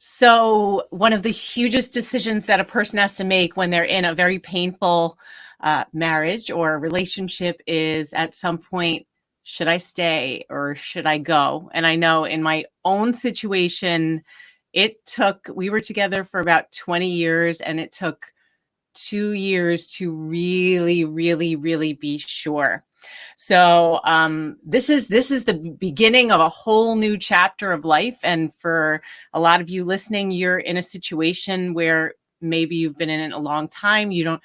So, one of the hugest decisions that a person has to make when they're in a very painful marriage or relationship is at some point, should I stay or should I go? And I know in my own situation, we were together for about 20 years, and it took 2 years to really, really, really be sure. So this is the beginning of a whole new chapter of life. And for a lot of you listening, you're in a situation where maybe you've been in it a long time. You don't,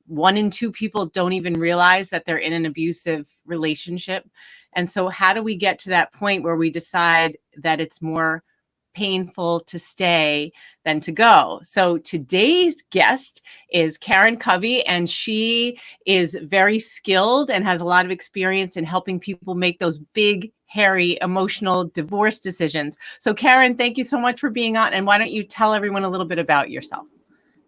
one in two people don't even realize that they're in an abusive relationship. And so how do we get to that point where we decide that it's more painful to stay than to go? So today's guest is Karen Covy, and she is very skilled and has a lot of experience in helping people make those big, hairy, emotional divorce decisions. So Karen, thank you so much for being on. And why don't you tell everyone a little bit about yourself?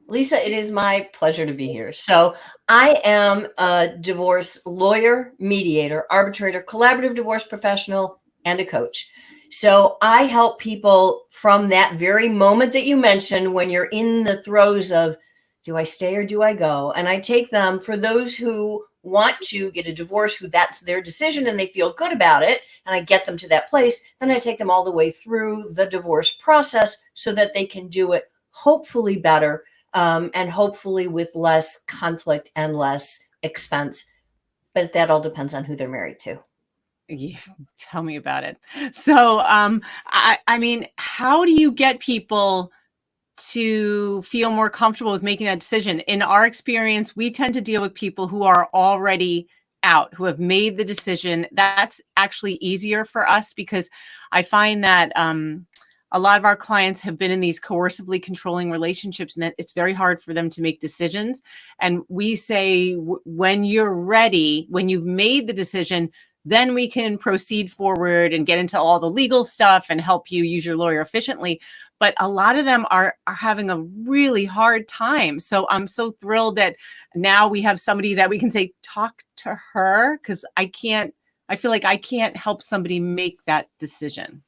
Lisa, it is my pleasure to be here. So I am a divorce lawyer, mediator, arbitrator, collaborative divorce professional, and a coach. So I help people from that very moment that you mentioned when you're in the throes of, do I stay or do I go? And I take them, for those who want to get a divorce, who that's their decision and they feel good about it, and I get them to that place, then I take them all the way through the divorce process so that they can do it hopefully better, and hopefully with less conflict and less expense. But that all depends on who they're married to. Yeah, tell me about it. So, I mean, how do you get people to feel more comfortable with making that decision? In our experience, we tend to deal with people who are already out, who have made the decision. That's actually easier for us because I find that a lot of our clients have been in these coercively controlling relationships, and that it's very hard for them to make decisions. And we say, when you're ready, when you've made the decision, then we can proceed forward and get into all the legal stuff and help you use your lawyer efficiently. But a lot of them are having a really hard time. So I'm so thrilled that now we have somebody that we can say, talk to her, because I feel like I can't help somebody make that decision.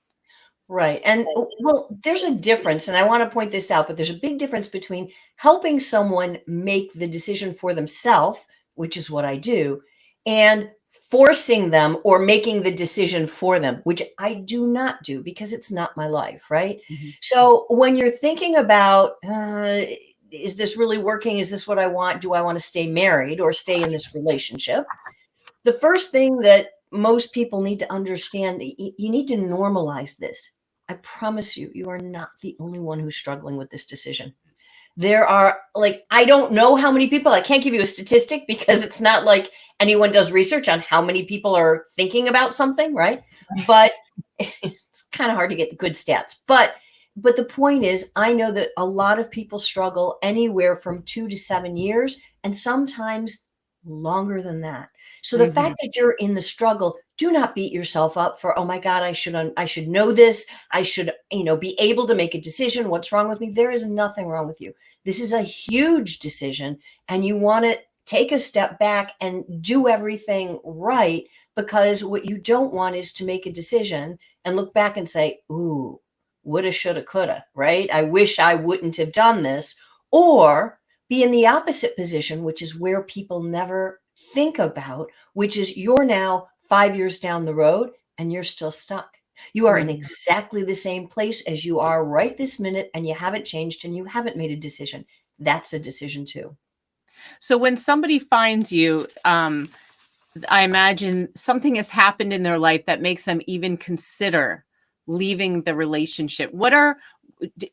Right. And well, there's a difference, and I want to point this out, but there's a big difference between helping someone make the decision for themselves, which is what I do, and forcing them or making the decision for them, which I do not do because it's not my life, right? Mm-hmm. So when you're thinking about, is this really working? Is this what I want? Do I want to stay married or stay in this relationship? The first thing that most people need to understand, you need to normalize this. I promise you, you are not the only one who's struggling with this decision. There are, like, I don't know how many people, I can't give you a statistic because it's not like anyone does research on how many people are thinking about something, right? But it's kind of hard to get the good stats. But the point is, I know that a lot of people struggle anywhere from 2 to 7 years, and sometimes longer than that. So the fact that you're in the struggle, do not beat yourself up for, oh my God, I should know this. I should, be able to make a decision. What's wrong with me? There is nothing wrong with you. This is a huge decision, and you want to take a step back and do everything right, because what you don't want is to make a decision and look back and say, ooh, woulda, shoulda, coulda, right? I wish I wouldn't have done this. Or be in the opposite position, which is where people never think about, which is you're now 5 years down the road and you're still stuck. You are in exactly the same place as you are right this minute, and you haven't changed and you haven't made a decision. That's a decision too. So when somebody finds you, I imagine something has happened in their life that makes them even consider leaving the relationship.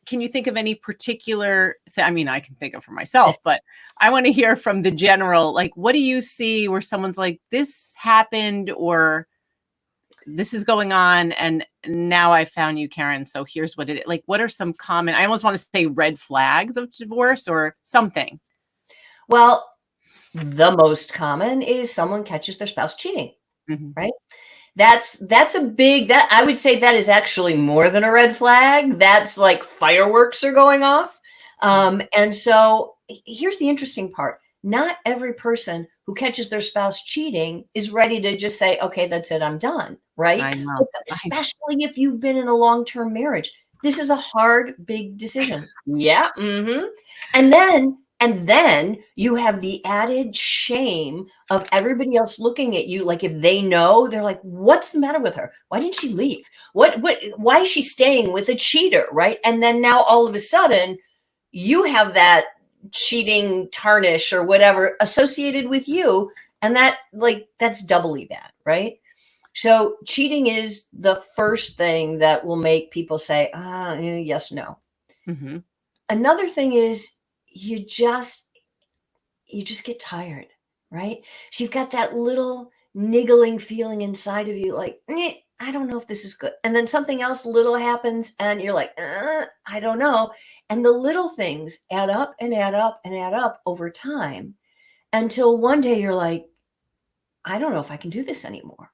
Can you think of any particular I mean, I can think of for myself, but I want to hear from the general, like, what do you see where someone's like, this happened, or this is going on, and now I found you, Karen, so here's what it is. Like, what are some common, I almost want to say red flags of divorce or something? Well, the most common is someone catches their spouse cheating, right? That's a big, that I would say that is actually more than a red flag. That's like fireworks are going off. And so here's the interesting part. Not every person who catches their spouse cheating is ready to just say, okay, that's it, I'm done, right? I know. Especially if you've been in a long-term marriage. This is a hard, big decision. Yeah. And then you have the added shame of everybody else looking at you. Like, if they know, they're like, what's the matter with her? Why didn't she leave? Why is she staying with a cheater? Right. And then now all of a sudden you have that cheating tarnish or whatever associated with you. And that's doubly bad. Right. So cheating is the first thing that will make people say, yes, no. Mm-hmm. Another thing is you just get tired, right? So you've got that little niggling feeling inside of you, like, I don't know if this is good. And then something else little happens and you're like, I don't know. And the little things add up and add up and add up over time until one day you're like, I don't know if I can do this anymore.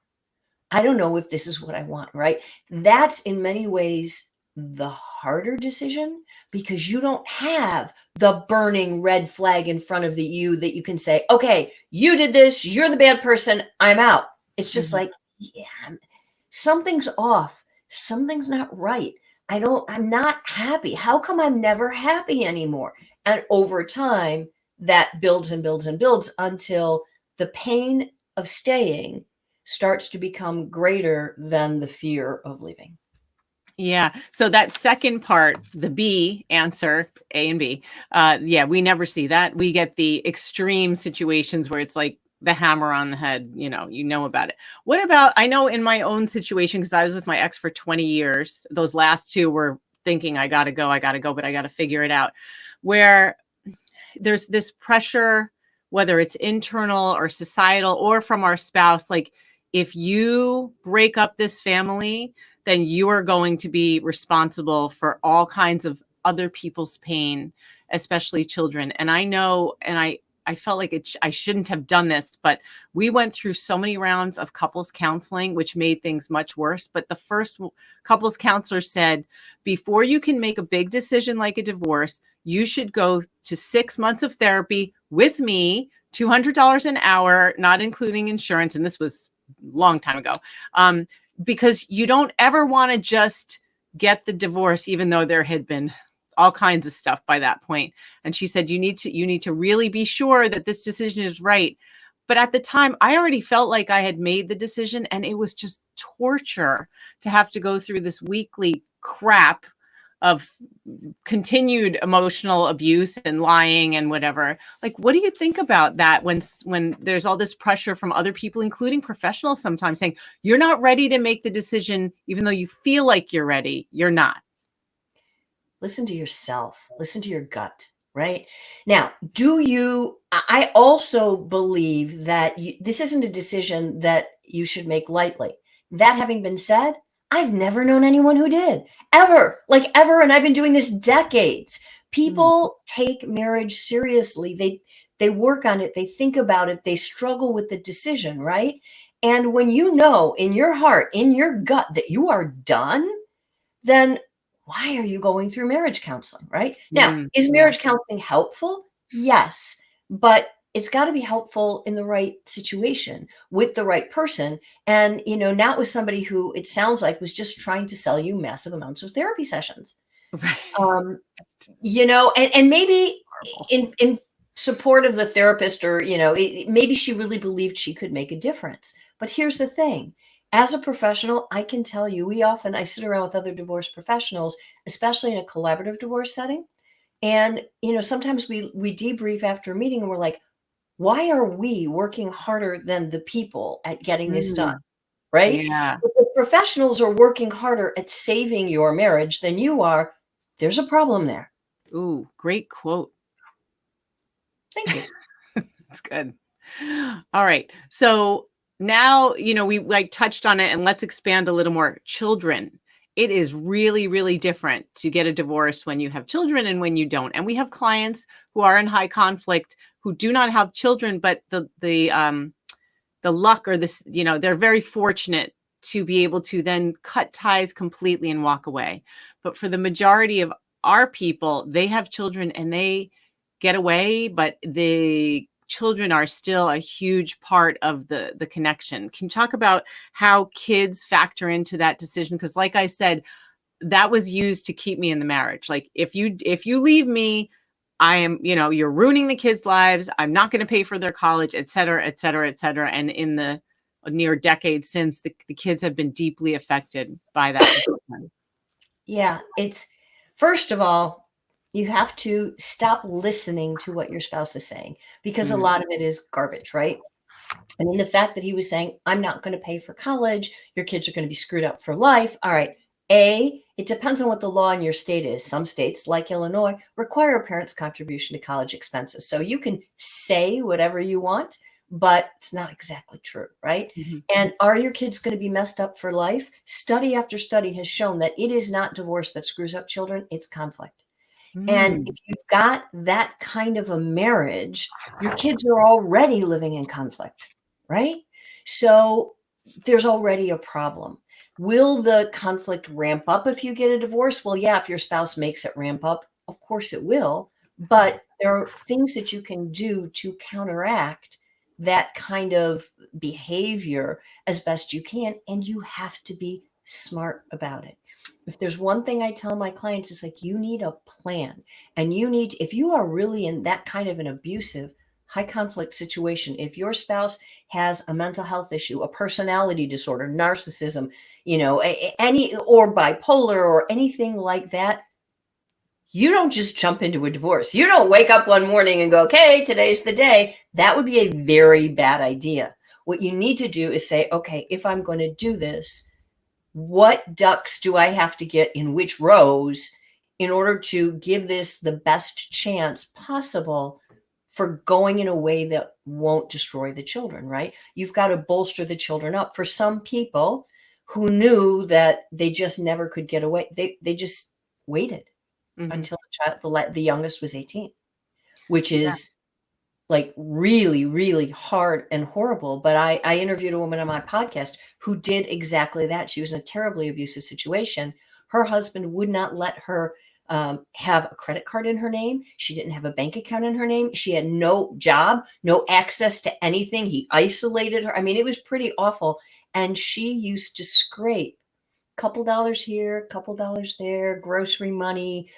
I don't know if this is what I want, right? That's in many ways the harder decision because you don't have the burning red flag in front of you that you can say, okay, you did this, you're the bad person, I'm out. It's just like, yeah, something's off. Something's not right. I'm not happy. How come I'm never happy anymore? And over time, that builds and builds and builds until the pain of staying starts to become greater than the fear of leaving. Yeah. So that second part, the B answer, A and B, yeah, we never see that. We get the extreme situations where it's like the hammer on the head, you know about it. What about, I know in my own situation, because I was with my ex for 20 years, those last two were thinking, I got to go, but I got to figure it out, where there's this pressure, whether it's internal or societal or from our spouse, like, if you break up this family, then you are going to be responsible for all kinds of other people's pain, especially children. And I know, and I felt like I shouldn't have done this, but we went through so many rounds of couples counseling, which made things much worse. But the first couples counselor said, before you can make a big decision like a divorce, you should go to 6 months of therapy with me, $200 an hour, not including insurance. And this was a long time ago. Because you don't ever want to just get the divorce, even though there had been all kinds of stuff by that point. And she said, you need to really be sure that this decision is right. But at the time, I already felt like I had made the decision, and it was just torture to have to go through this weekly crap of continued emotional abuse and lying and whatever. Like, what do you think about that when there's all this pressure from other people, including professionals, sometimes saying you're not ready to make the decision, even though you feel like you're ready, you're not? Listen to yourself, listen to your gut, right? Now, I also believe that this isn't a decision that you should make lightly. That having been said, I've never known anyone who did, ever, and I've been doing this decades. People take marriage seriously. They work on it, they think about it, they struggle with the decision, right? And when you know in your heart, in your gut that you are done, then why are you going through marriage counseling, right? Now, is marriage counseling helpful? Yes, but it's got to be helpful in the right situation with the right person. And, not with somebody who it sounds like was just trying to sell you massive amounts of therapy sessions. Right. And maybe in support of the therapist, or, maybe she really believed she could make a difference. But here's the thing. As a professional, I can tell you, I sit around with other divorce professionals, especially in a collaborative divorce setting. And, sometimes we debrief after a meeting and we're like, why are we working harder than the people at getting this done? Right? Yeah. If the professionals are working harder at saving your marriage than you are, there's a problem there. Ooh, great quote. Thank you. That's good. All right. So now, we touched on it, and let's expand a little more. Children. It is really, really different to get a divorce when you have children and when you don't. And we have clients who are in high conflict who do not have children, but the luck, or this, they're very fortunate to be able to then cut ties completely and walk away. But for the majority of our people, they have children and they get away, but the children are still a huge part of the connection. Can you talk about how kids factor into that decision? Because like I said, that was used to keep me in the marriage. Like, if you leave me, I am, you're ruining the kids' lives. I'm not going to pay for their college, et cetera, et cetera, et cetera. And in the near decade since, the kids have been deeply affected by that decision. Yeah, it's first of all, you have to stop listening to what your spouse is saying, because a lot of it is garbage, right? I mean, the fact that he was saying, I'm not going to pay for college, your kids are going to be screwed up for life. All right. It depends on what the law in your state is. Some states, like Illinois, require a parent's contribution to college expenses. So you can say whatever you want, but it's not exactly true, right? Mhm. And are your kids going to be messed up for life? Study after study has shown that it is not divorce that screws up children, it's conflict. And if you've got that kind of a marriage, your kids are already living in conflict, right? So there's already a problem. Will the conflict ramp up if you get a divorce? Well, yeah, if your spouse makes it ramp up, of course it will. But there are things that you can do to counteract that kind of behavior as best you can. And you have to be smart about it. If there's one thing I tell my clients, it's like, you need a plan. And if you are really in that kind of an abusive, high conflict situation, if your spouse has a mental health issue, a personality disorder, narcissism, any, or bipolar or anything like that, you don't just jump into a divorce. You don't wake up one morning and go, okay, today's the day. That would be a very bad idea. What you need to do is say, okay, if I'm going to do this, what ducks do I have to get in which rows in order to give this the best chance possible for going in a way that won't destroy the children, right? You've got to bolster the children up. For some people who knew that they just never could get away, they just waited until the youngest was 18, which is like really, really hard and horrible. But I interviewed a woman on my podcast who did exactly that. She was in a terribly abusive situation. Her husband would not let her have a credit card in her name. She didn't have a bank account in her name. She had no job, no access to anything. He isolated her. I mean, it was pretty awful. And she used to scrape couple dollars here, couple dollars there, grocery money,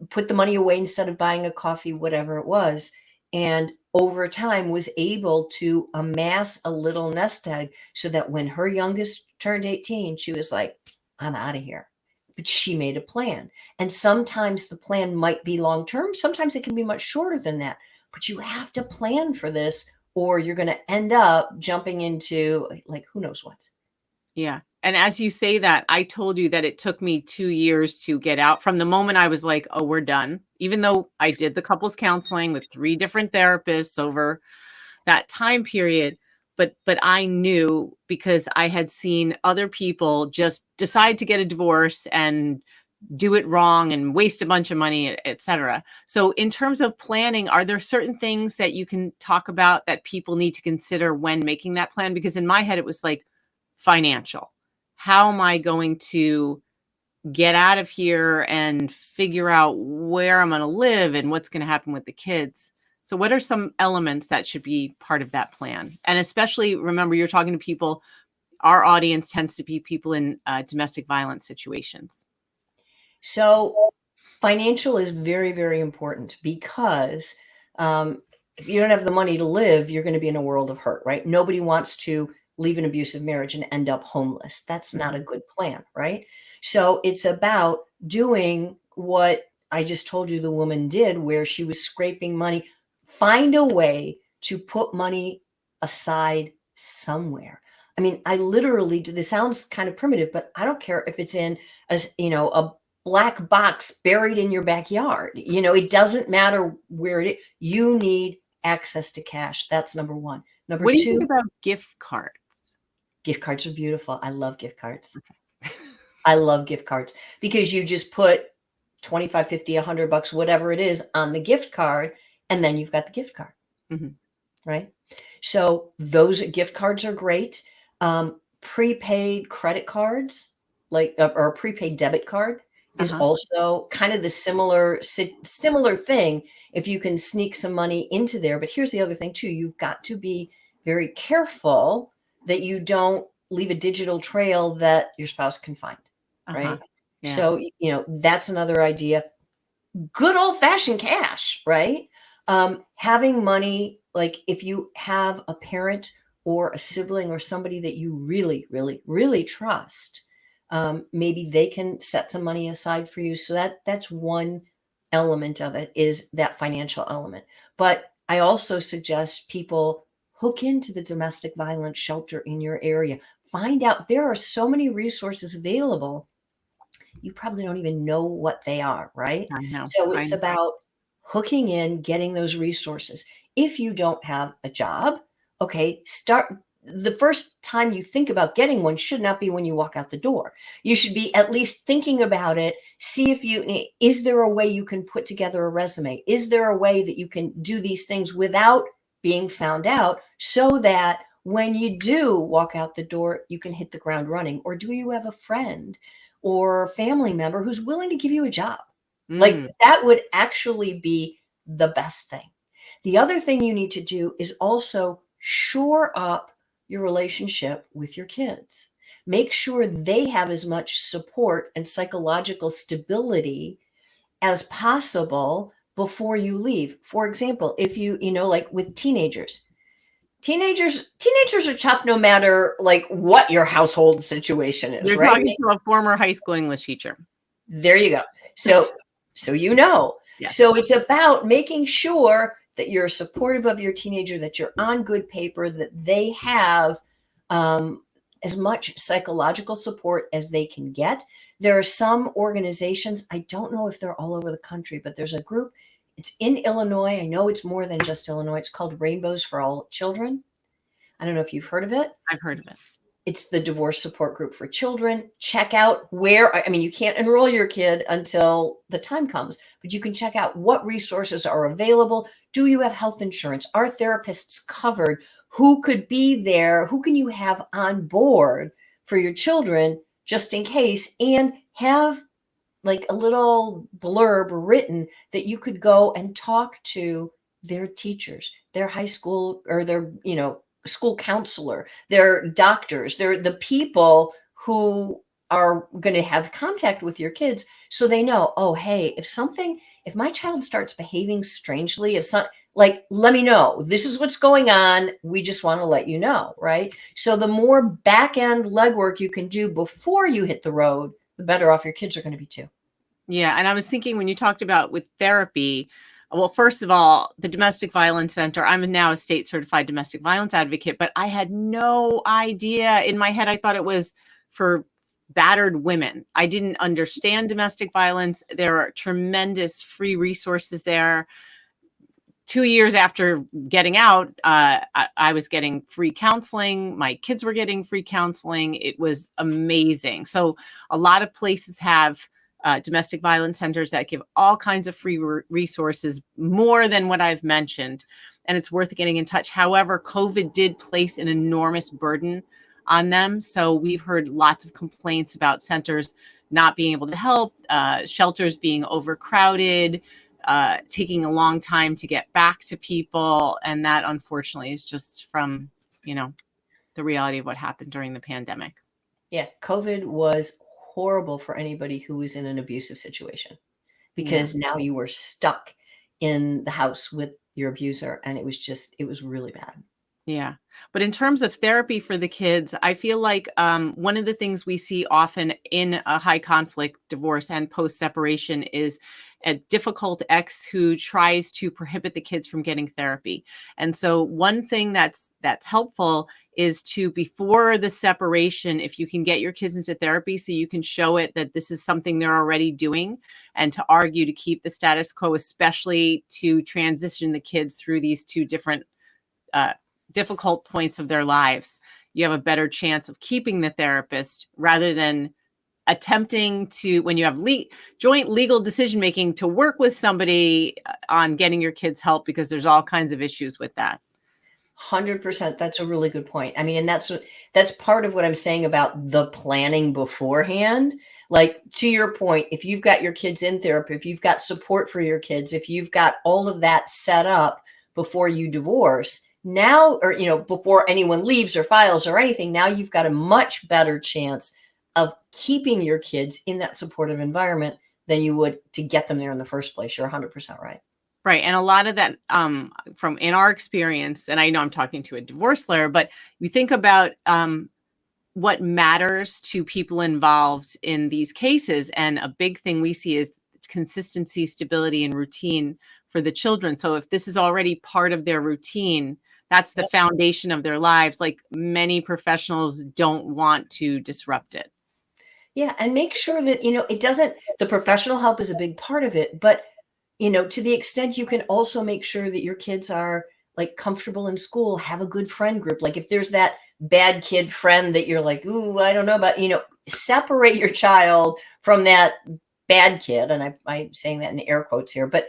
put the money away instead of buying a coffee, whatever it was. And over time was able to amass a little nest egg so that when her youngest turned 18, she was like, I'm out of here. But she made a plan. And sometimes the plan might be long term. Sometimes it can be much shorter than that. But you have to plan for this, or you're going to end up jumping into like who knows what. Yeah. And as you say that, I told you that it took me 2 years to get out. From the moment I was like, oh, we're done. Even though I did the couples counseling with 3 different therapists over that time period. But I knew, because I had seen other people just decide to get a divorce and do it wrong and waste a bunch of money, et cetera. So in terms of planning, are there certain things that you can talk about that people need to consider when making that plan? Because in my head, it was like, financial. How am I going to get out of here and figure out where I'm going to live and what's going to happen with the kids? So what are some elements that should be part of that plan? And especially, remember, you're talking to people, our audience tends to be people in domestic violence situations. So financial is very, very important, because if you don't have the money to live, you're going to be in a world of hurt, right? Nobody wants to leave an abusive marriage and end up homeless. That's not a good plan, right? So it's about doing what I just told you the woman did, where she was scraping money. Find a way to put money aside somewhere. I mean, I literally do. This sounds kind of primitive, but I don't care if it's in a black box buried in your backyard. It doesn't matter where it is. You need access to cash. That's number one. Number What do you two, think about gift cards? gift cards are beautiful. I love gift cards. I love gift cards, because you just put 25, 50, $100, whatever it is, on the gift card, and then you've got the gift card, right? So those gift cards are great. Prepaid credit cards, or a prepaid debit card, is also kind of the similar thing. If you can sneak some money into there. But here's the other thing too. You've got to be very careful that you don't leave a digital trail that your spouse can find. Uh-huh. right? Yeah. So, that's another idea. Good old fashioned cash, right? Having money, like if you have a parent or a sibling or somebody that you really, really, really trust, maybe they can set some money aside for you. So that's one element of it, is that financial element. But I also suggest people hook into the domestic violence shelter in your area. Find out, there are so many resources available, you probably don't even know what they are, right? I know. So I it's know. about hooking in, getting those resources. If you don't have a job, okay, start. The first time you think about getting one should not be when you walk out the door. You should be at least thinking about it. See if is there a way you can put together a resume? Is there a way that you can do these things without being found out, so that when you do walk out the door, you can hit the ground running? Or do you have a friend or family member who's willing to give you a job? Like, Mm, that would actually be the best thing. The other thing you need to do is also shore up your relationship with your kids. Make sure they have as much support and psychological stability as possible before you leave. For example, if like with teenagers are tough no matter like what your household situation is, you're right? talking to a former high school English teacher. There you go. So you know. Yes. So it's about making sure that you're supportive of your teenager, that you're on good paper, that they have um, as much psychological support as they can get. There are some organizations, I don't know if they're all over the country, but there's a group. It's in Illinois. I know it's more than just Illinois. It's called Rainbows for All Children. I don't know if you've heard of it. I've heard of it. It's the divorce support group for children. Check out where, I mean, you can't enroll your kid until the time comes, but you can check out what resources are available. Do you have health insurance? Are therapists covered? Who could be there? Who can you have on board for your children just in case? And have like a little blurb written that you could go and talk to their teachers, their high school, or their, school counselor, their doctors, they're the people who are going to have contact with your kids, so they know, oh, hey, if my child starts behaving strangely, if some, like, let me know. This is what's going on. We just want to let you know, right? So the more back end legwork you can do before you hit the road, the better off your kids are going to be too. Yeah, and I was thinking when you talked about with therapy, well, first of all, the Domestic Violence Center, I'm now a state certified domestic violence advocate, but I had no idea. In my head, I thought it was for battered women. I didn't understand domestic violence. There are tremendous free resources there. 2 years after getting out, I was getting free counseling. My kids were getting free counseling. It was amazing. So a lot of places have domestic violence centers that give all kinds of free resources, more than what I've mentioned. And it's worth getting in touch. However, COVID did place an enormous burden on them. So we've heard lots of complaints about centers not being able to help, shelters being overcrowded, taking a long time to get back to people. And that, unfortunately, is just from, the reality of what happened during the pandemic. Yeah, COVID was horrible for anybody who was in an abusive situation, Yeah. because now you were stuck in the house with your abuser, and it was really bad. Yeah. But in terms of therapy for the kids, I feel like one of the things we see often in a high conflict divorce and post separation is a difficult ex who tries to prohibit the kids from getting therapy. And so one thing that's helpful is to, before the separation, if you can get your kids into therapy so you can show it that this is something they're already doing, and to argue to keep the status quo, especially to transition the kids through these two different difficult points of their lives, you have a better chance of keeping the therapist, rather than attempting to, when you have joint legal decision making, to work with somebody on getting your kids help, because there's all kinds of issues with that. 100%. That's a really good point. I mean, and that's part of what I'm saying about the planning beforehand. Like, to your point, if you've got your kids in therapy, if you've got support for your kids, if you've got all of that set up before you divorce, now, or before anyone leaves or files or anything, now you've got a much better chance of keeping your kids in that supportive environment than you would to get them there in the first place. You're 100% right. Right. And a lot of that, from in our experience, and I know I'm talking to a divorce lawyer, but you think about what matters to people involved in these cases. And a big thing we see is consistency, stability, and routine for the children. So if this is already part of their routine, that's the foundation of their lives. Like, many professionals don't want to disrupt it. Yeah. And make sure that, it doesn't, the professional help is a big part of it, but to the extent you can also make sure that your kids are like comfortable in school, have a good friend group. Like if there's that bad kid friend that you're like, ooh, I don't know about, separate your child from that bad kid. And I'm saying that in air quotes here, but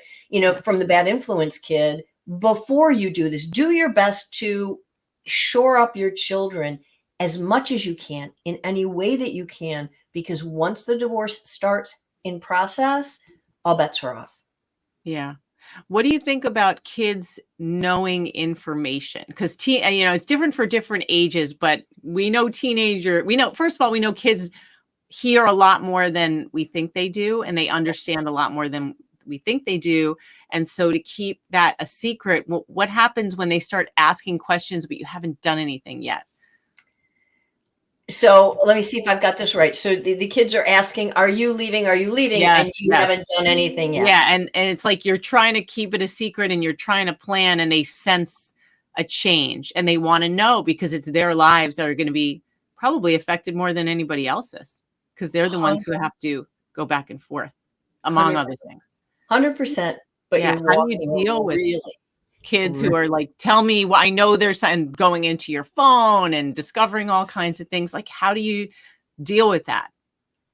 from the bad influence kid. Before you do this, do your best to shore up your children as much as you can in any way that you can, because once the divorce starts in process, all bets are off. Yeah. What do you think about kids knowing information? Because it's different for different ages, but we know first of all, we know kids hear a lot more than we think they do, and they understand a lot more than we think they do. And so to keep that a secret, what happens when they start asking questions, but you haven't done anything yet? So let me see if I've got this right. So the kids are asking, are you leaving? Are you leaving? Yes, And you yes. haven't done anything yet. Yeah. And it's like you're trying to keep it a secret and you're trying to plan, and they sense a change and they want to know, because it's their lives that are going to be probably affected more than anybody else's, because they're the ones who have to go back and forth, among other things. 100%. But Yeah. you're How do you walking deal with really kids who are like, tell me what I know, there's and going into your phone and discovering all kinds of things? Like, how do you deal with that?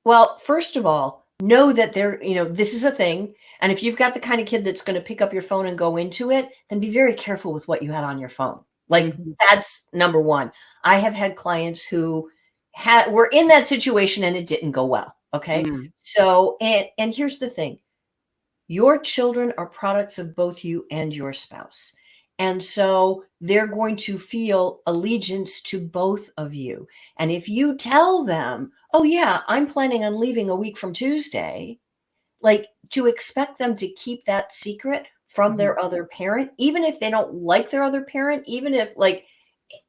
well. First of all, know that this is a thing. And if you've got the kind of kid that's going to pick up your phone and go into it, then be very careful with what you have on your phone. Like that's number one. I have had clients who were in that situation and it didn't go well. Okay. So, and here's the thing. Your children are products of both you and your spouse. And so they're going to feel allegiance to both of you. And if you tell them, oh, yeah, I'm planning on leaving a week from Tuesday, like to expect them to keep that secret from their other parent, even if they don't like their other parent, even if like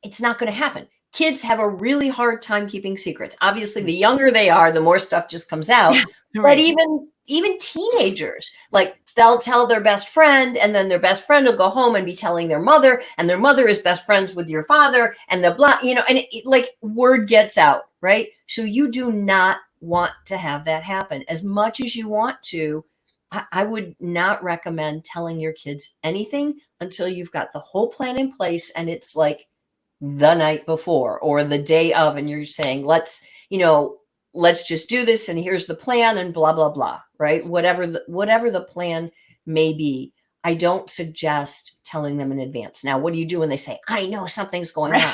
it's not going to happen. Kids have a really hard time keeping secrets. Obviously, the younger they are, the more stuff just comes out. Right. But even teenagers, like they'll tell their best friend, and then their best friend will go home and be telling their mother, and their mother is best friends with your father, and the blah, and like word gets out, right? So you do not want to have that happen. As much as you want to, I would not recommend telling your kids anything until you've got the whole plan in place, and it's like the night before or the day of, and you're saying, let's just do this, and here's the plan, and blah blah blah, right? Whatever the plan may be. I don't suggest telling them in advance. Now, what do you do when they say, I know something's going on?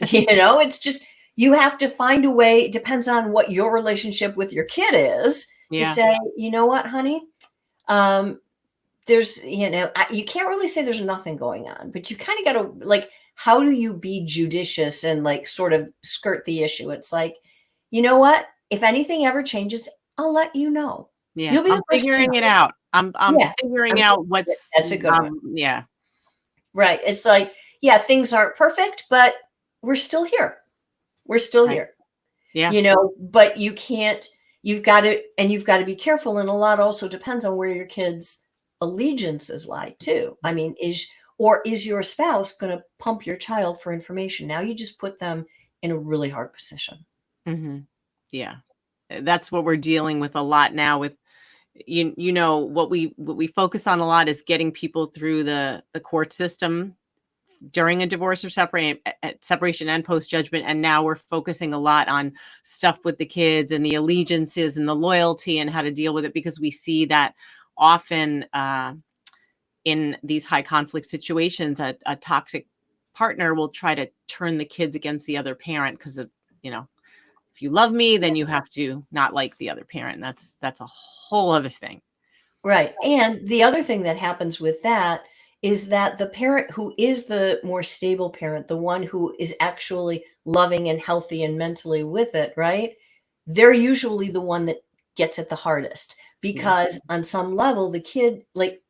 It's just, you have to find a way. It depends on what your relationship with your kid is to say, you know what, honey, there's, you can't really say there's nothing going on, but you kind of got to like, how do you be judicious and like sort of skirt the issue? It's like, you know what? If anything ever changes, I'll let you know. Yeah. You'll be I'm figuring it out. I'm figuring out what's that's a good one. Yeah. Right. It's like, yeah, things aren't perfect, but we're still here. We're still here. Yeah. But you've got to be careful. And a lot also depends on where your kids' allegiances lie too. I mean, is your spouse going to pump your child for information? Now you just put them in a really hard position. Yeah. That's what we're dealing with a lot now with, what we focus on a lot is getting people through the court system during a divorce or separation and post judgment. And now we're focusing a lot on stuff with the kids and the allegiances and the loyalty and how to deal with it, because we see that often, in these high conflict situations, a toxic partner will try to turn the kids against the other parent because of, if you love me, then you have to not like the other parent. That's a whole other thing. Right. And the other thing that happens with that is that the parent who is the more stable parent, the one who is actually loving and healthy and mentally with it, right? they're usually the one that gets it the hardest, Yeah. because on some level, the kid, like,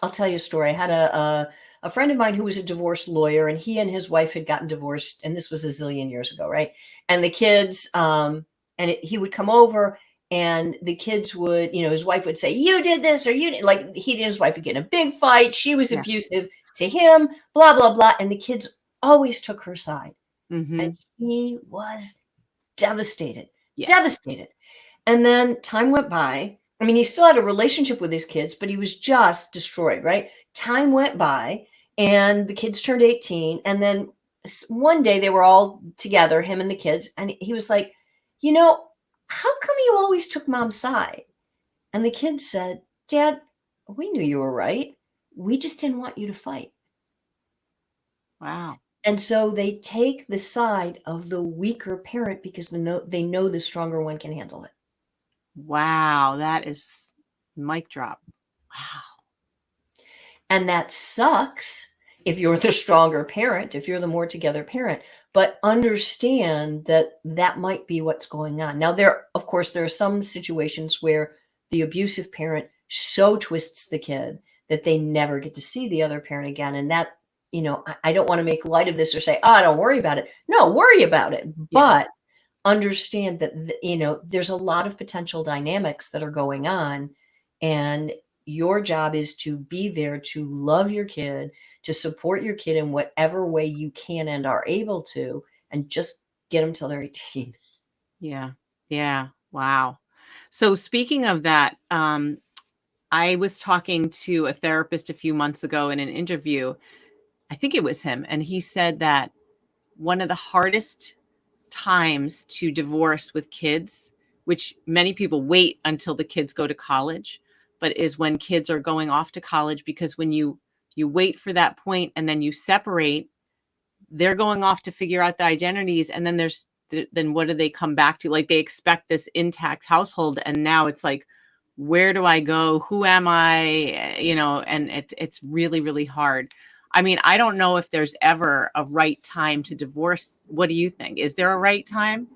I'll tell you a story. I had a friend of mine who was a divorce lawyer, and he and his wife had gotten divorced, and this was a zillion years ago, right? And the kids, he would come over, and the kids would, his wife would say, "You did this," or "You did," like he and his wife would get in a big fight. She was Yeah. abusive to him, blah blah blah, and the kids always took her side, and Mm-hmm. he was devastated, Yes. devastated. And then time went by. I mean, he still had a relationship with his kids, but he was just destroyed, right? Time went by and the kids turned 18. And then one day they were all together, him and the kids. And he was like, you know, how come you always took mom's side? And the kids said, Dad, we knew you were right. We just didn't want you to fight. Wow. And so they take the side of the weaker parent because they know the stronger one can handle it. Wow. That is mic drop. Wow. And that sucks if you're the stronger parent, if you're the more together parent, but understand that that might be what's going on. Now, of course, there are some situations where the abusive parent so twists the kid that they never get to see the other parent again. And that, I don't want to make light of this or say, don't worry about it. No, worry about it. Yeah. But understand that, there's a lot of potential dynamics that are going on. And your job is to be there to love your kid, to support your kid in whatever way you can and are able to, and just get them till they're 18. Yeah. Yeah. Wow. So speaking of that, I was talking to a therapist a few months ago in an interview. I think it was him. And he said that one of the hardest times to divorce with kids, which many people wait until the kids go to college, but is when kids are going off to college, because when you wait for that point and then you separate, they're going off to figure out the identities, and then what do they come back to? Like, they expect this intact household, and now it's like, where do I go? Who am I? And it's really, really hard. I mean, I don't know if there's ever a right time to divorce. What do you think? Is there a right time?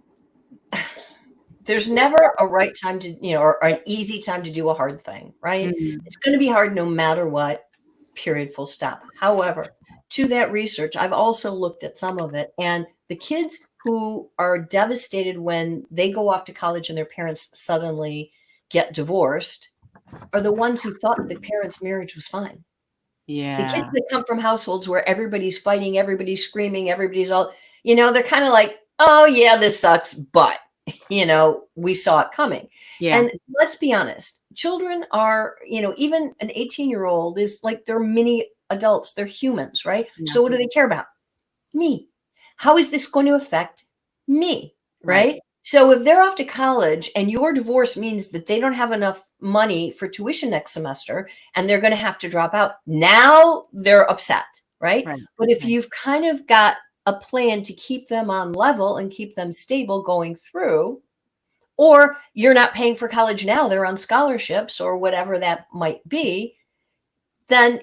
There's never a right time to, or an easy time to do a hard thing, right? Mm, It's going to be hard no matter what, period, full stop. However, to that research, I've also looked at some of it, and the kids who are devastated when they go off to college and their parents suddenly get divorced are the ones who thought the parents' marriage was fine. The kids yeah. that come from households where everybody's fighting, everybody's screaming, everybody's all, they're kind of like, oh, yeah, this sucks, but, we saw it coming. Yeah. And let's be honest, children are, even an 18-year-old is like they're mini adults, they're humans, right? Yeah. So what do they care about? Me. How is this going to affect me? Right. Right. So if they're off to college and your divorce means that they don't have enough money for tuition next semester and they're going to have to drop out, now they're upset. Right. Right. But if Right. you've kind of got a plan to keep them on level and keep them stable going through, or you're not paying for college now, they're on scholarships or whatever that might be, then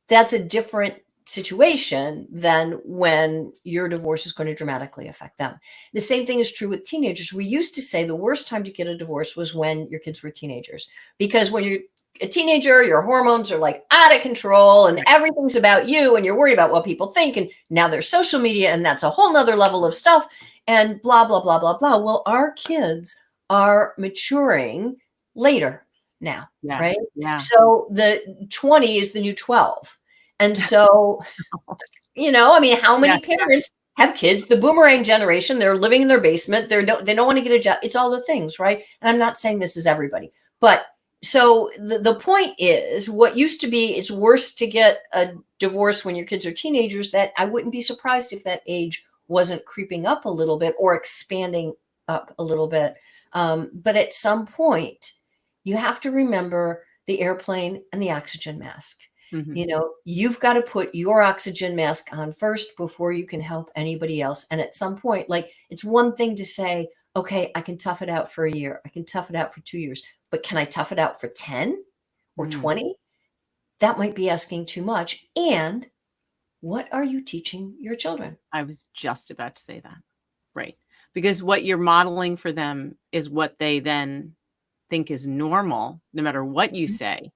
that's a different situation than when your divorce is going to dramatically affect them. The same thing is true with teenagers. We used to say the worst time to get a divorce was when your kids were teenagers, because when you're a teenager, your hormones are like out of control and Right. everything's about you and you're worried about what people think. And now there's social media and that's a whole nother level of stuff and blah, blah, blah, blah, blah. Well, our kids are maturing later now, Yeah. right? Yeah. So the 20 is the new 12. And so, I mean, how Yeah. many parents have kids? The boomerang generation, they're living in their basement. They don't want to get a job. It's all the things, right? And I'm not saying this is everybody, but so the point is, what used to be, it's worse to get a divorce when your kids are teenagers. That I wouldn't be surprised if that age wasn't creeping up a little bit or expanding up a little bit. But at some point, you have to remember the airplane and the oxygen mask. Hmm. You've got to put your oxygen mask on first before you can help anybody else. And at some point, like, it's one thing to say, okay, I can tough it out for a year. I can tough it out for 2 years, but can I tough it out for 10 or Mm. 20? That might be asking too much. And what are you teaching your children? I was just about to say that. Right. because what you're modeling for them is what they then think is normal, no matter what you say.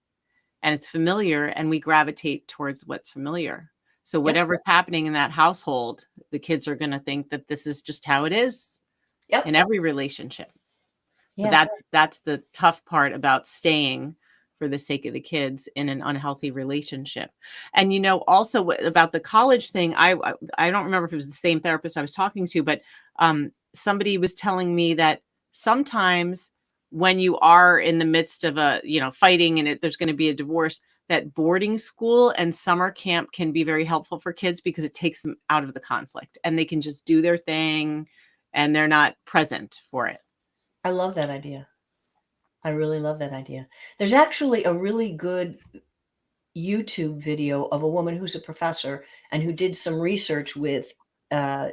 And it's familiar, and we gravitate towards what's familiar. So Yep. whatever's happening in that household, the kids are going to think that this is just how it is Yep. in every relationship. So Yeah. that's the tough part about staying for the sake of the kids in an unhealthy relationship. And also about the college thing, I don't remember if it was the same therapist I was talking to, but somebody was telling me that sometimes when you are in the midst of a fighting and there's going to be a divorce, that boarding school and summer camp can be very helpful for kids because it takes them out of the conflict and they can just do their thing and they're not present for it. I love that idea. I really love that idea. There's actually a really good YouTube video of a woman who's a professor and who did some research with,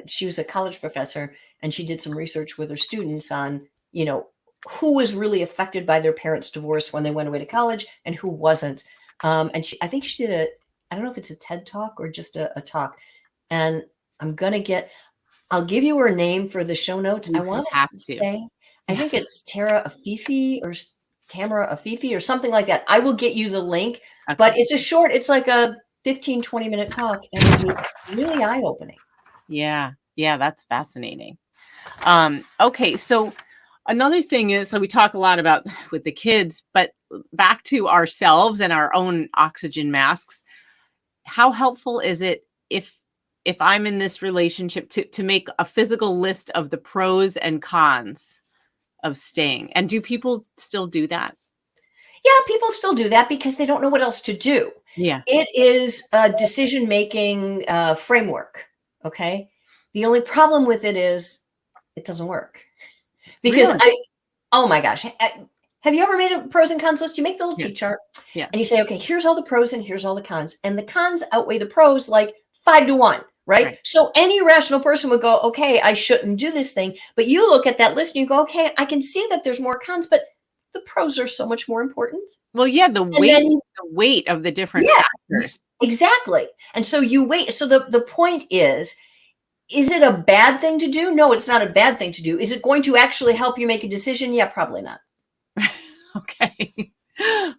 she was a college professor, and she did some research with her students on, who was really affected by their parents' divorce when they went away to college and who wasn't. And I think she did I don't know if it's a TED talk or just a talk. And I'll give you her name for the show notes. I You want have to to. say, I Yeah. think it's Tamara Afifi or something like that. I will get you the link, Okay. but it's like a 15, 20-minute talk, and it was really eye-opening. Yeah, that's fascinating. Okay, so another thing is, so we talk a lot about with the kids, but back to ourselves and our own oxygen masks. How helpful is it if I'm in this relationship to make a physical list of the pros and cons of staying? And do people still do that? Yeah, people still do that because they don't know what else to do. Yeah. It is a decision-making framework, okay? The only problem with it is it doesn't work. Because Really? oh my gosh. Have you ever made a pros and cons list? You make the little Yeah. T-chart Yeah. and you say, okay, here's all the pros and here's all the cons. And the cons outweigh the pros like 5-1, right? So any rational person would go, okay, I shouldn't do this thing. But you look at that list and you go, okay, I can see that there's more cons, but the pros are so much more important. Well, yeah, the And then weight of the different yeah, factors. exactly. And so you wait. So the point is it a bad thing to do? No, it's not a bad thing to do. Is it going to actually help you make a decision? Yeah, probably not. Okay.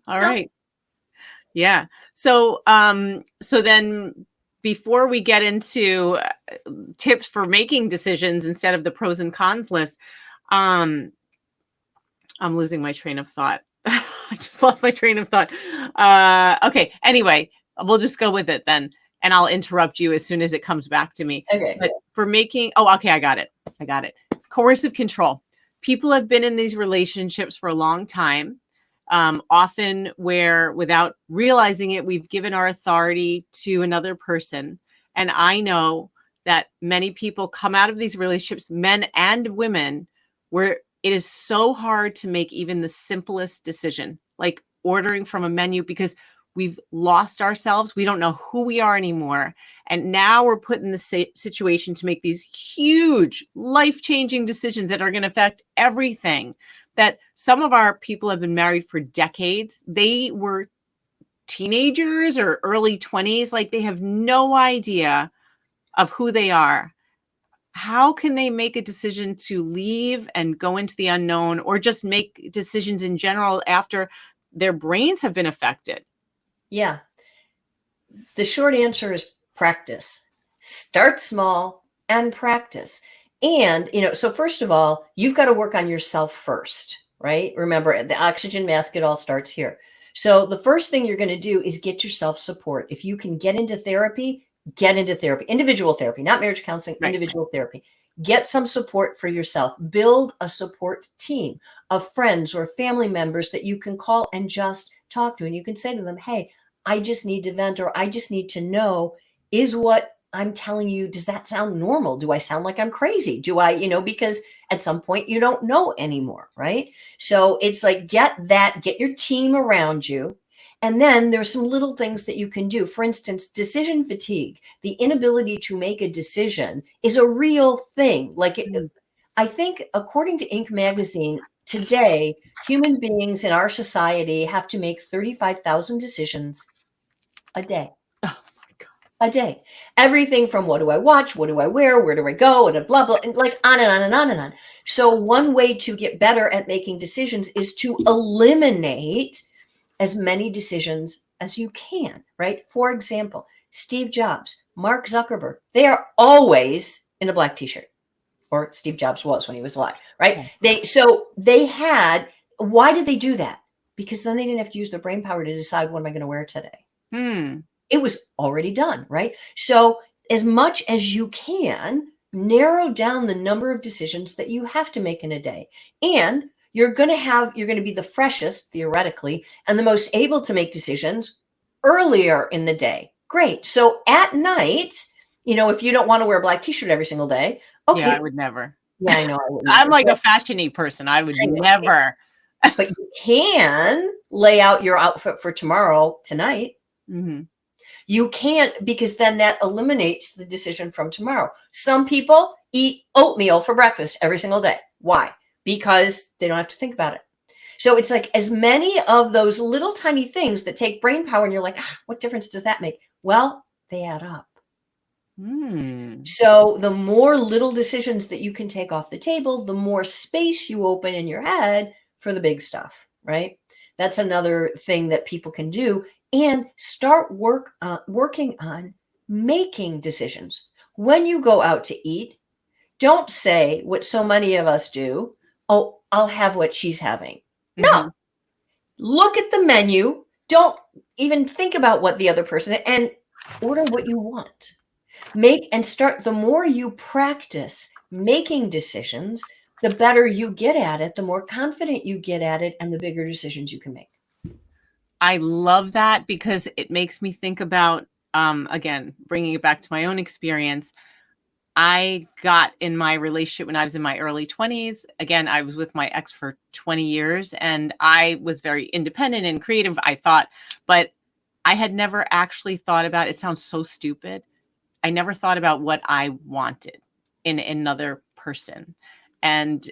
All right. Yeah. So then before we get into tips for making decisions instead of the pros and cons list, I'm losing my train of thought. I just lost my train of thought. Okay. Anyway, we'll just go with it then, and I'll interrupt you as soon as it comes back to me. Okay. But for making, okay, I got it. Coercive control. People have been in these relationships for a long time, often where without realizing it, we've given our authority to another person. And I know that many people come out of these relationships, men and women, where it is so hard to make even the simplest decision, like ordering from a menu, because we've lost ourselves. We don't know who we are anymore. And now we're put in the situation to make these huge life-changing decisions that are going to affect everything. That some of our people have been married for decades. They were teenagers or early 20s. Like they have no idea of who they are. How can they make a decision to leave and go into the unknown, or just make decisions in general after their brains have been affected? Yeah. The short answer is practice. Start small and practice. And, so first of all, you've got to work on yourself first, right? Remember, the oxygen mask, it all starts here. So the first thing you're going to do is get yourself support. If you can get into therapy, individual therapy, not marriage counseling, individual therapy. Get some support for yourself. Build a support team of friends or family members that you can call and just talk to. And you can say to them, hey, I just need to vent, or I just need to know, is what I'm telling you, does that sound normal? Do I sound like I'm crazy? Do I, because at some point you don't know anymore, right? So it's like, get your team around you. And then there's some little things that you can do. For instance, decision fatigue, the inability to make a decision is a real thing. Like I think according to Inc. magazine, today, human beings in our society have to make 35,000 decisions a day. Oh my God. A day. Everything from what do I watch, what do I wear, where do I go, and blah, blah, and like on and on and on and on. So one way to get better at making decisions is to eliminate as many decisions as you can, right? For example, Steve Jobs, Mark Zuckerberg, they are always in a black t-shirt, or Steve Jobs was when he was alive, right? They had, why did they do that? Because then they didn't have to use their brain power to decide what am I going to wear today. It was already done, right? So as much as you can, narrow down the number of decisions that you have to make in a day. And you're going to be the freshest, theoretically, and the most able to make decisions earlier in the day. Great. So at night, if you don't want to wear a black t-shirt every single day, okay. Yeah, I would never. Yeah, I know. I wouldn't I'm like a fashion-y person. I would never. But you can lay out your outfit for tomorrow tonight. Mm-hmm. You can't, because then that eliminates the decision from tomorrow. Some people eat oatmeal for breakfast every single day. Why? Because they don't have to think about it. So it's like as many of those little tiny things that take brain power, and you're like, what difference does that make? Well, they add up. So the more little decisions that you can take off the table, the more space you open in your head for the big stuff, right? That's another thing that people can do. And start working on making decisions. When you go out to eat, don't say what so many of us do, oh, I'll have what she's having. No. Look at the menu. Don't even think about what the other person, and order what you want. The more you practice making decisions, the better you get at it, the more confident you get at it, and the bigger decisions you can make. I love that because it makes me think about, again, bringing it back to my own experience. I got in my relationship when I was in my early 20s. Again, I was with my ex for 20 years and I was very independent and creative, I thought, but I had never actually thought about, it sounds so stupid. I never thought about what I wanted in another person. And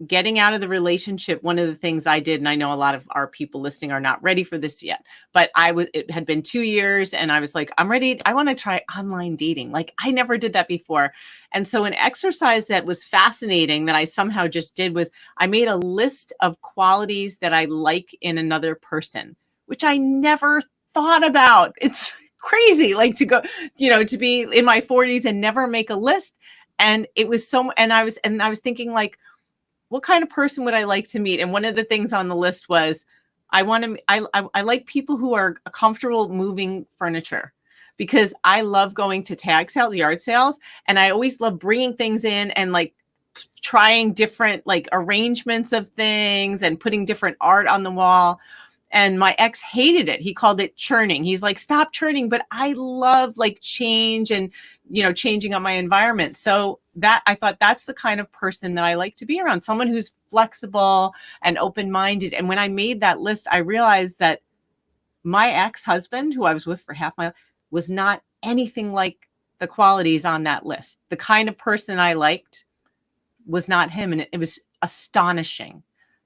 getting out of the relationship, one of the things I did, and I know a lot of our people listening are not ready for this yet, but it had been 2 years and I was like, I'm ready. I want to try online dating. Like I never did that before. And so an exercise that was fascinating that I somehow just did was I made a list of qualities that I like in another person, which I never thought about. It's crazy, like to go, to be in my 40s and never make a list. And it was and I was thinking like, what kind of person would I like to meet? And one of the things on the list was, I like people who are comfortable moving furniture, because I love going to tag sales, yard sales. And I always love bringing things in and like trying different like arrangements of things and putting different art on the wall. And my ex hated it. He called it churning. He's like, stop churning. But I love like change and, changing up my environment. So that I thought that's the kind of person that I like to be around, someone who's flexible and open-minded. And when I made that list, I realized that my ex-husband, who I was with for half my life, was not anything like the qualities on that list. The kind of person I liked was not him. And it was astonishing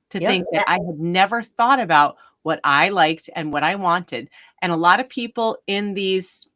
to think that I had never thought about what I liked and what I wanted. And a lot of people in these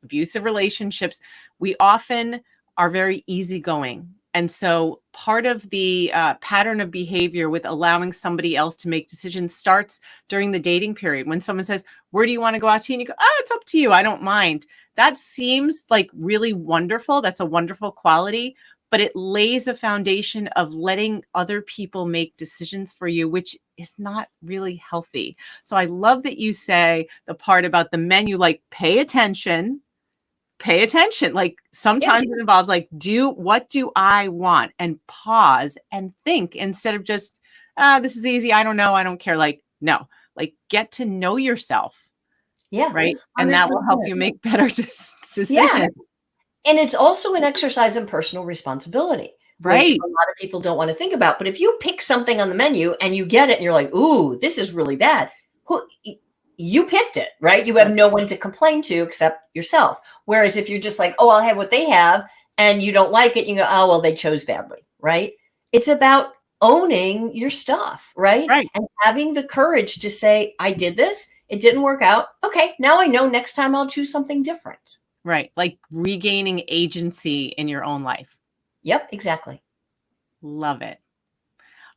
abusive relationships, we often are very easygoing. And so part of the pattern of behavior with allowing somebody else to make decisions starts during the dating period. When someone says, where do you want to go out to? And you go, it's up to you. I don't mind. That seems like really wonderful. That's a wonderful quality, but it lays a foundation of letting other people make decisions for you, which is not really healthy. So I love that you say the part about the menu, like pay attention. Like sometimes it involves like, what do I want? And pause and think instead of just, this is easy. I don't know. I don't care. Like, no, like get to know yourself. Yeah. Right. And that will help you make better decisions. Yeah. And it's also an exercise in personal responsibility, right? Which a lot of people don't want to think about. But if you pick something on the menu and you get it and you're like, ooh, this is really bad. You picked it, right? You have no one to complain to except yourself. Whereas if you're just like, oh, I'll have what they have, and you don't like it, you go, oh, well, they chose badly, right? It's about owning your stuff, right? And having the courage to say, I did this, it didn't work out. Okay, now I know next time I'll choose something different. Right. Like regaining agency in your own life. Yep, exactly. Love it.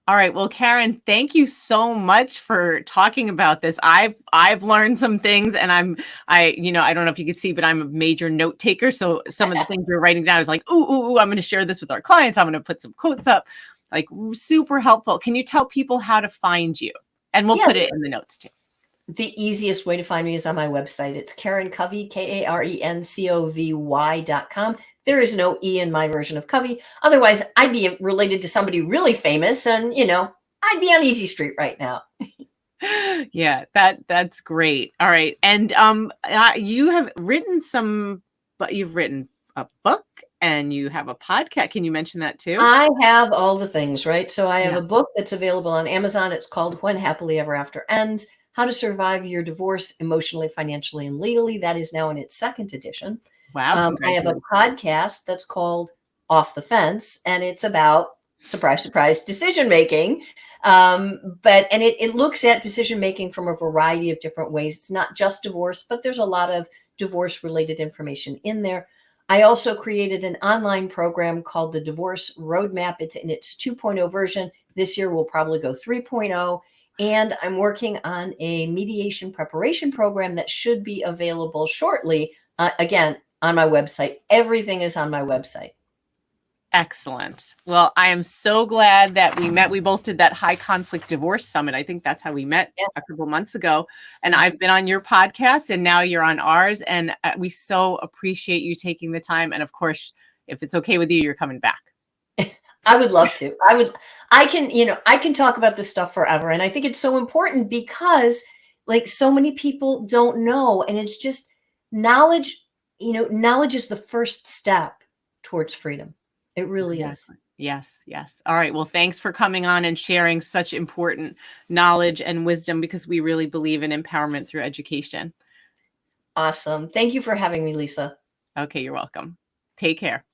All right. Well, Karen, thank you so much for talking about this. I've learned some things, and I don't know if you can see, but I'm a major note taker. So some of the things we're writing down is like, ooh, I'm going to share this with our clients. I'm going to put some quotes up, like super helpful. Can you tell people how to find you? And we'll Yeah, put it in the notes too. the easiest way to find me is on my website. It's Karen Covy, KarenCovy.com. There is no E in my version of Covey. Otherwise, I'd be related to somebody really famous, and I'd be on Easy Street right now. Yeah, that's great. All right. And you have written but you've written a book and you have a podcast. Can you mention that too? I have all the things, right? So I have Yeah. a book that's available on Amazon. It's called When Happily Ever After Ends: How to Survive Your Divorce Emotionally, Financially, and Legally. That is now in its second edition. Wow, I have a congratulations. podcast that's called Off the Fence, and it's about, surprise, surprise, decision making. It looks at decision making from a variety of different ways. It's not just divorce, but there's a lot of divorce related information in there. I also created an online program called the Divorce Roadmap. It's in its 2.0 version. This year we'll probably go 3.0. And I'm working on a mediation preparation program that should be available shortly. Again, on my website. Everything is on my website. Excellent. Well, I am so glad that we met. We both did that high conflict divorce summit. I think that's how we met Yeah. a couple months ago. And I've been on your podcast and now you're on ours. And we so appreciate you taking the time. And of course, if it's okay with you, you're coming back. I would love to. I can talk about this stuff forever. And I think it's so important because like so many people don't know. And it's just knowledge, knowledge is the first step towards freedom. It really is. Exactly. Yes, yes. All right. Well, thanks for coming on and sharing such important knowledge and wisdom because we really believe in empowerment through education. Awesome. Thank you for having me, Lisa. Okay, you're welcome. Take care.